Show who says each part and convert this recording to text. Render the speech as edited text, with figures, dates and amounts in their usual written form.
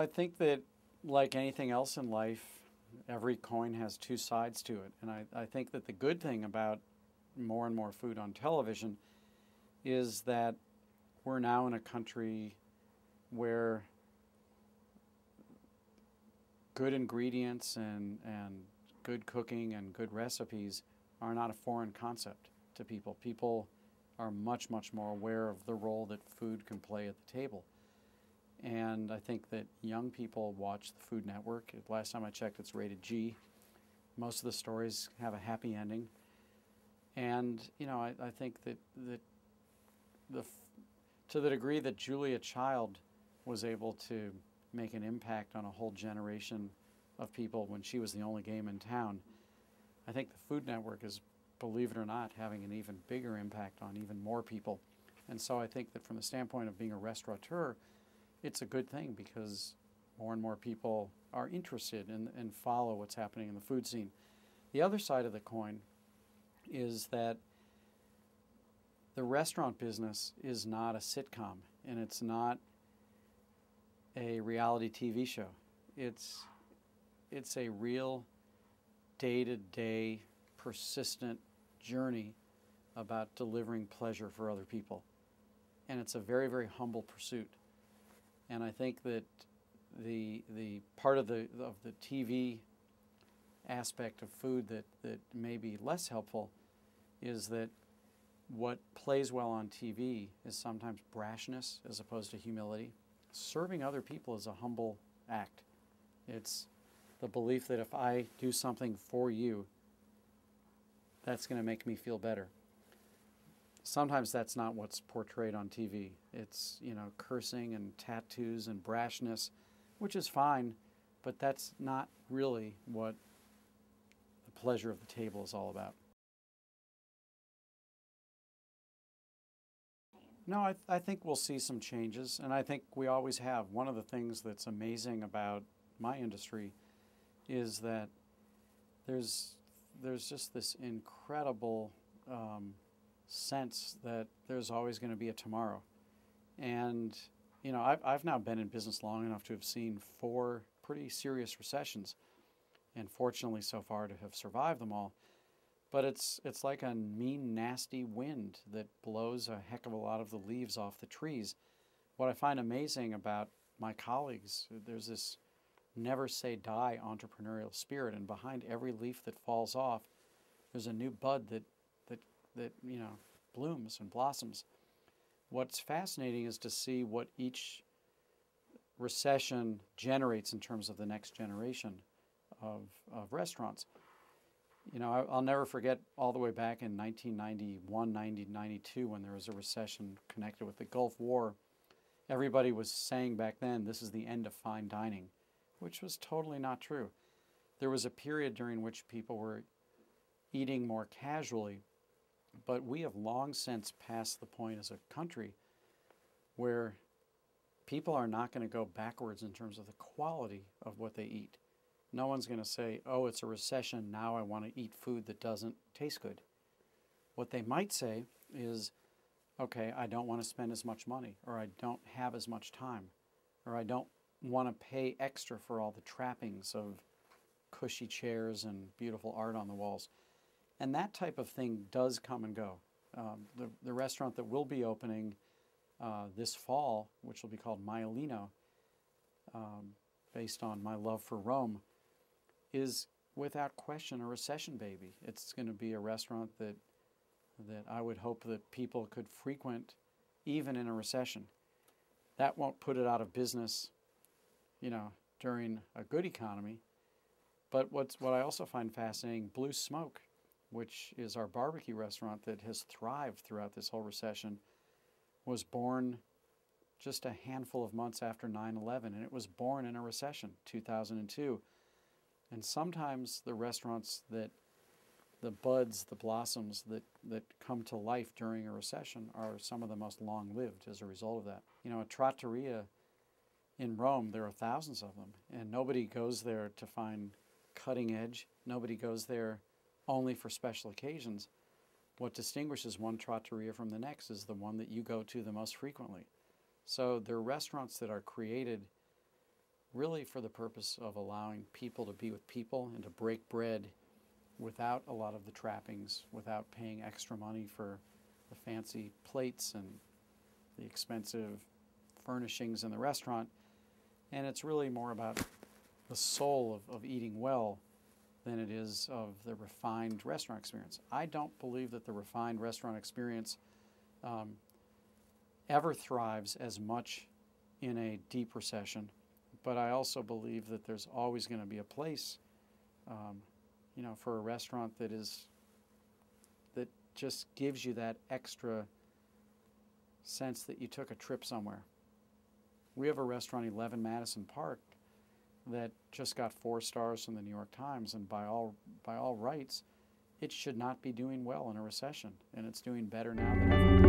Speaker 1: I think that, like anything else in life, every coin has two sides to it. And I think that the good thing about more and more food on television is that we're now in a country where good ingredients and good cooking and good recipes are not a foreign concept to people. People are much, much more aware of the role that food can play at the table. And I think that young people watch the Food Network. Last time I checked, it's rated G. Most of the stories have a happy ending. And, you know, I think that to the degree that Julia Child was able to make an impact on a whole generation of people when she was the only game in town, I think the Food Network is, believe it or not, having an even bigger impact on even more people. And so I think that from the standpoint of being a restaurateur, it's a good thing because more and more people are interested and follow what's happening in the food scene. The other side of the coin is that the restaurant business is not a sitcom, and it's not a reality TV show. It's a real day-to-day, persistent journey about delivering pleasure for other people. And it's a very, very humble pursuit. And I think that the part of the TV aspect of food that may be less helpful is that what plays well on TV is sometimes brashness as opposed to humility. Serving other people is a humble act. It's the belief that if I do something for you, that's going to make me feel better. Sometimes that's not what's portrayed on TV. It's, you know, cursing and tattoos and brashness, which is fine, but that's not really what the pleasure of the table is all about. No, I think we'll see some changes, and I think we always have. One of the things that's amazing about my industry is that there's just this incredible sense that there's always going to be a tomorrow. And, you know, I've now been in business long enough to have seen 4 pretty serious recessions, and fortunately so far to have survived them all. But it's like a mean, nasty wind that blows a heck of a lot of the leaves off the trees. What I find amazing about my colleagues, there's this never say die entrepreneurial spirit, and behind every leaf that falls off, there's a new bud that you know, blooms and blossoms. What's fascinating is to see what each recession generates in terms of the next generation of restaurants. You know, I'll never forget all the way back in 1991, 1992, when there was a recession connected with the Gulf War. Everybody was saying back then, this is the end of fine dining, which was totally not true. There was a period during which people were eating more casually, but we have long since passed the point as a country where people are not going to go backwards in terms of the quality of what they eat. No one's going to say, oh, it's a recession, now I want to eat food that doesn't taste good. What they might say is, okay, I don't want to spend as much money, or I don't have as much time, or I don't want to pay extra for all the trappings of cushy chairs and beautiful art on the walls. And that type of thing does come and go. The restaurant that will be opening this fall, which will be called Maialino, based on my love for Rome, is without question a recession baby. It's going to be a restaurant that I would hope that people could frequent even in a recession. That won't put it out of business, you know, during a good economy. But what I also find fascinating, Blue Smoke, which is our barbecue restaurant that has thrived throughout this whole recession, was born just a handful of months after 9/11, and it was born in a recession, 2002. And sometimes the restaurants the buds, the blossoms that come to life during a recession are some of the most long-lived as a result of that. You know, a trattoria in Rome, there are thousands of them, and nobody goes there to find cutting edge. Nobody goes there only for special occasions. What distinguishes one trattoria from the next is the one that you go to the most frequently. So there are restaurants that are created really for the purpose of allowing people to be with people and to break bread without a lot of the trappings, without paying extra money for the fancy plates and the expensive furnishings in the restaurant. And it's really more about the soul of eating well than it is of the refined restaurant experience. I don't believe that the refined restaurant experience ever thrives as much in a deep recession, but I also believe that there's always going to be a place, for a restaurant that just gives you that extra sense that you took a trip somewhere. We have a restaurant, 11 Madison Park, that just got 4 stars from the New York Times, and by all rights, it should not be doing well in a recession, and it's doing better now than ever.